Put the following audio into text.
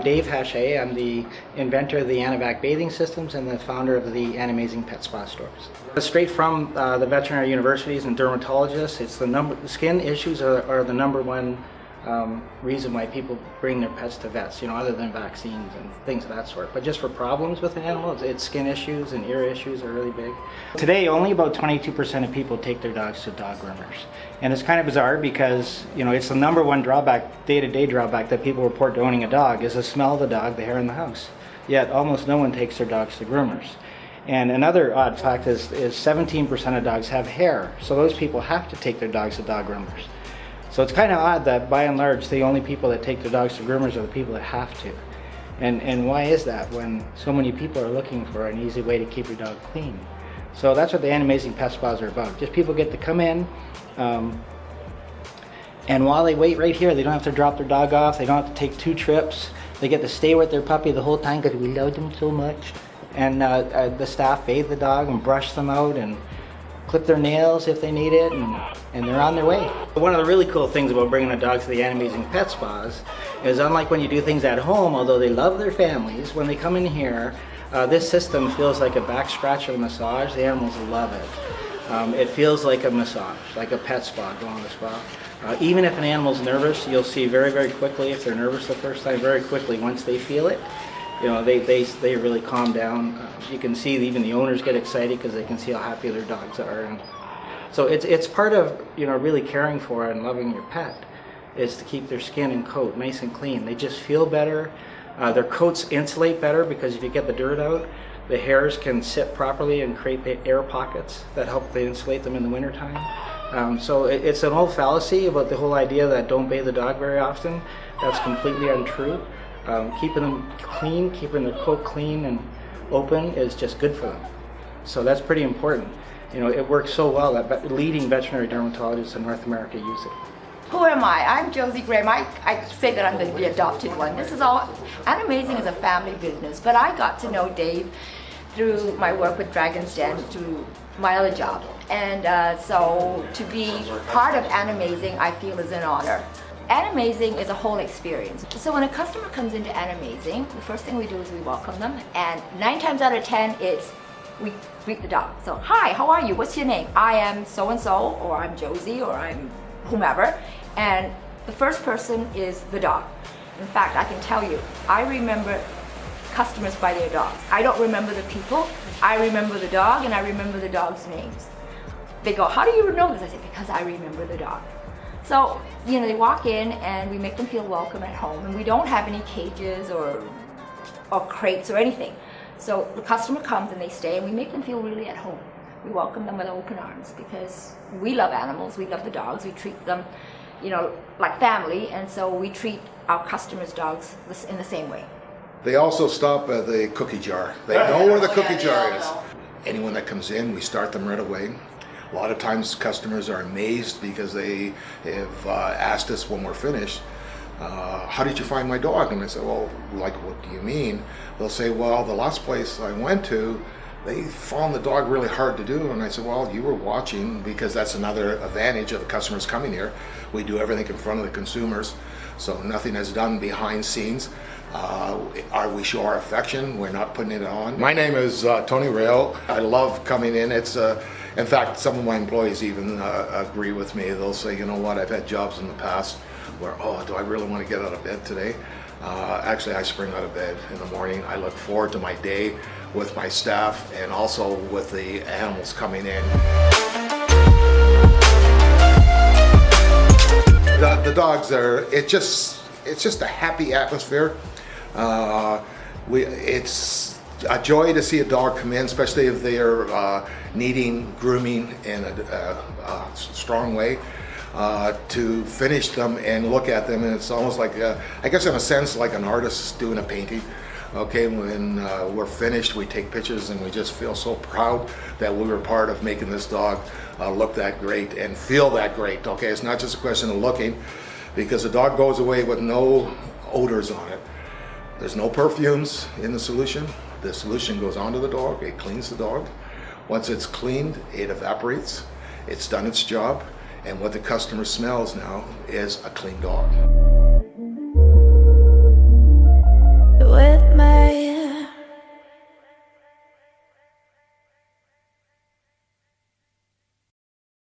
I'm Dave Hache. I'm the inventor of the Animavac bathing systems and the founder of the Animazing pet spa stores. Straight from the veterinary universities and dermatologists, it's the skin issues are the number one reason why people bring their pets to vets, other than vaccines and things of that sort. But just for problems with an animal, it's skin issues and ear issues are really big. Today, only about 22% of people take their dogs to dog groomers. And it's kind of bizarre because, it's the number one drawback, day-to-day drawback that people report to owning a dog is the smell of the dog, the hair in the house. Yet almost no one takes their dogs to groomers. And another odd fact is 17% of dogs have hair. So those people have to take their dogs to dog groomers. So it's kind of odd that by and large the only people that take their dogs to groomers are the people that have to. And why is that when so many people are looking for an easy way to keep your dog clean? So that's what the Animazing pet spas are about. Just people get to come in, and while they wait right here, they don't have to drop their dog off, they don't have to take 2 trips, they get to stay with their puppy the whole time because we love them so much. And the staff bathe the dog and brush them out and clip their nails if they need it, and they're on their way. One of the really cool things about bringing a dog to the Animazing pet spas is, unlike when you do things at home, although they love their families, when they come in here, this system feels like a back scratch or a massage. The animals love it. It feels like a massage, like a pet spa, going to the spa. Even if an animal's nervous, you'll see very, very quickly, if they're nervous the first time, very quickly, once they feel it, they really calm down. You can see even the owners get excited because they can see how happy their dogs are. And so it's part of really caring for and loving your pet is to keep their skin and coat nice and clean. They just feel better. Their coats insulate better because if you get the dirt out, the hairs can sit properly and create the air pockets that help to insulate them in the wintertime. So it's an old fallacy about the whole idea that don't bathe the dog very often. That's completely untrue. Keeping them clean, keeping their coat clean and open is just good for them. So that's pretty important. It works so well that leading veterinary dermatologists in North America use it. Who am I? I'm Josie Graham. I say that I'm the adopted one. This is all, Animazing is a family business, but I got to know Dave through my work with Dragon's Den, through my other job. And so to be part of Animazing, I feel is an honor. Animazing is a whole experience. So when a customer comes into Animazing, the first thing we do is we welcome them, and 9 times out of 10 it's we greet the dog. So, hi, how are you? What's your name? I am so-and-so, or I'm Josie, or I'm whomever. And the first person is the dog. In fact, I can tell you, I remember customers by their dogs. I don't remember the people. I remember the dog, and I remember the dog's names. They go, how do you know this? I say, because I remember the dog. So, they walk in and we make them feel welcome at home, and we don't have any cages or crates or anything. So the customer comes and they stay, and we make them feel really at home. We welcome them with open arms because we love animals, we love the dogs, we treat them, like family, and so we treat our customers' dogs in the same way. They also stop at the cookie jar. They know where the cookie jar is. Anyone that comes in, we start them right away. A lot of times customers are amazed because they have asked us when we're finished, how did you find my dog? And I said, well, like, what do you mean? They'll say, well, the last place I went to, they found the dog really hard to do. And I said, well, you were watching, because that's another advantage of the customers coming here. We do everything in front of the consumers, so nothing is done behind scenes. We show our affection, we're not putting it on. My name is Tony Rail. I love coming in. In fact, some of my employees even agree with me. They'll say, you know what, I've had jobs in the past where, oh, do I really want to get out of bed today? Actually, I spring out of bed in the morning. I look forward to my day with my staff and also with the animals coming in. The dogs it's just a happy atmosphere. It's a joy to see a dog come in, especially if they are needing grooming in a strong way. To finish them and look at them, and it's almost like, I guess in a sense, like an artist doing a painting. Okay, when we're finished, we take pictures and we just feel so proud that we were part of making this dog look that great and feel that great. Okay, it's not just a question of looking, because the dog goes away with no odors on it. There's no perfumes in the solution. The solution goes onto the dog, it cleans the dog. Once it's cleaned, it evaporates, it's done its job, and what the customer smells now is a clean dog.